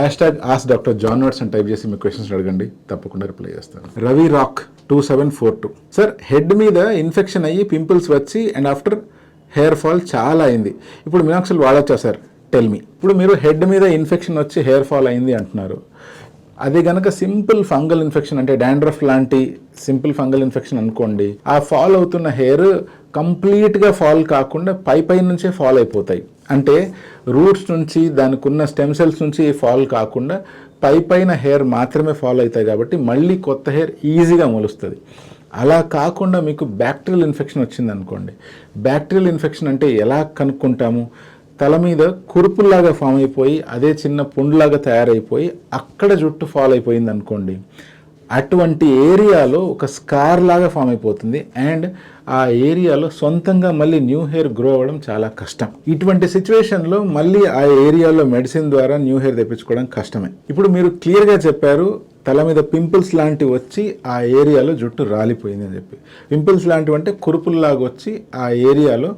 Hash tag ask doctor John notes అని type చేసి మీ క్వశ్చన్స్ అడగండి, తప్పకుండా రిప్లై చేస్తాను. రవి రాక్ 2742 సార్, హెడ్ మీద ఇన్ఫెక్షన్ అయ్యి పింపుల్స్ వచ్చి అండ్ ఆఫ్టర్ హెయిర్ ఫాల్ చాలా అయింది, ఇప్పుడు మినాక్సిల్ వాడచ్చా సార్, టెల్ మీ. ఇప్పుడు మీరు హెడ్ మీద ఇన్ఫెక్షన్ వచ్చి హెయిర్ ఫాల్ అయింది అంటున్నారు. అదే కనుక సింపుల్ ఫంగల్ ఇన్ఫెక్షన్ అంటే డాండ్రఫ్ లాంటి సింపుల్ ఫంగల్ ఇన్ఫెక్షన్ అనుకోండి, ఆ ఫాల్ అవుతున్న హెయిర్ కంప్లీట్గా ఫాల్ కాకుండా పై నుంచే ఫాల్ అయిపోతాయి. అంటే రూట్స్ నుంచి దానికి ఉన్న స్టెమ్ సెల్స్ నుంచి ఫాల్ కాకుండా పైన హెయిర్ మాత్రమే ఫాల్ అవుతాయి, కాబట్టి మళ్ళీ కొత్త హెయిర్ ఈజీగా మొలుస్తుంది. అలా కాకుండా మీకు బ్యాక్టీరియల్ ఇన్ఫెక్షన్ వచ్చింది అనుకోండి. బ్యాక్టీరియల్ ఇన్ఫెక్షన్ అంటే ఎలా కనుక్కుంటాము? తల మీద కురుపుల్లాగా ఫామ్ అయిపోయి అదే చిన్న పుండ్లాగా తయారైపోయి అక్కడ జుట్టు ఫాల్ అయిపోయింది అనుకోండి, అటువంటి ఏరియాలో ఒక స్కార్ లాగా ఫామ్ అయిపోతుంది అండ్ ఆ ఏరియాలో సొంతంగా మళ్ళీ న్యూ హెయిర్ గ్రో అవ్వడం చాలా కష్టం. ఇటువంటి సిచ్యువేషన్లో మళ్ళీ ఆ ఏరియాలో మెడిసిన్ ద్వారా న్యూ హెయిర్ తెప్పించుకోవడం కష్టమే. ఇప్పుడు మీరు క్లియర్గా చెప్పారు తల మీద పింపుల్స్ లాంటివి వచ్చి ఆ ఏరియాలో జుట్టు రాలిపోయింది అని చెప్పి. పింపుల్స్ లాంటివి అంటే కురుపుల్లాగా వచ్చి ఆ ఏరియాలో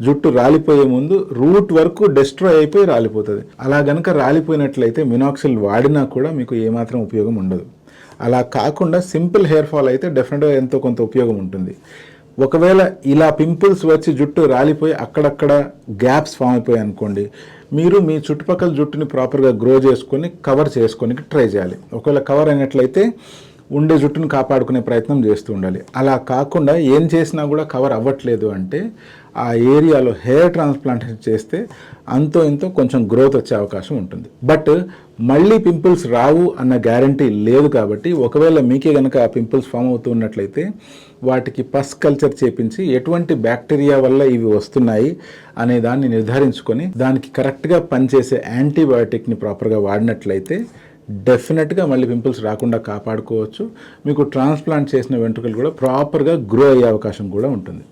జుట్టు రాలిపోయే ముందు రూట్ వరకు డిస్ట్రాయ్ అయిపోయి రాలిపోతుంది. అలా గనక రాలిపోయినట్లయితే మినాక్సిల్ వాడినా కూడా మీకు ఏమాత్రం ఉపయోగం ఉండదు. అలా కాకుండా సింపుల్ హెయిర్ ఫాల్ అయితే డెఫినెట్గా ఎంతో కొంత ఉపయోగం ఉంటుంది. ఒకవేళ ఇలా పింపుల్స్ వచ్చి జుట్టు రాలిపోయి అక్కడక్కడ గ్యాప్స్ ఫామ్ అయిపోయాయి అనుకోండి, మీరు మీ చుట్టుపక్కల జుట్టుని ప్రాపర్గా గ్రో చేసుకొని కవర్ చేసుకోనికి ట్రై చేయాలి. ఒకవేళ కవర్ అయినట్లయితే ఉండే జుట్టును కాపాడుకునే ప్రయత్నం చేస్తూ ఉండాలి. అలా కాకుండా ఏం చేసినా కూడా కవర్ అవ్వట్లేదు అంటే ఆ ఏరియాలో హెయిర్ ట్రాన్స్ప్లాంటేషన్ చేస్తే అంతో ఇంతో కొంచెం గ్రోత్ వచ్చే అవకాశం ఉంటుంది. బట్ మళ్ళీ పింపుల్స్ రావు అన్న గ్యారంటీ లేదు. కాబట్టి ఒకవేళ మీకే కనుక ఆ పింపుల్స్ ఫామ్ అవుతూ ఉన్నట్లయితే వాటికి పస్ కల్చర్ చేపించి ఎటువంటి బ్యాక్టీరియా వల్ల ఇవి వస్తున్నాయి అనే దాన్ని నిర్ధారించుకొని దానికి కరెక్ట్గా పనిచేసే యాంటీబయాటిక్ని ప్రాపర్గా వాడినట్లయితే డెఫినెట్గా మళ్ళీ పింపుల్స్ రాకుండా కాపాడుకోవచ్చు. మీకు ట్రాన్స్ప్లాంట్ చేసిన వెంట్రుకలు కూడా ప్రాపర్గా గ్రో అయ్యే అవకాశం కూడా ఉంటుంది.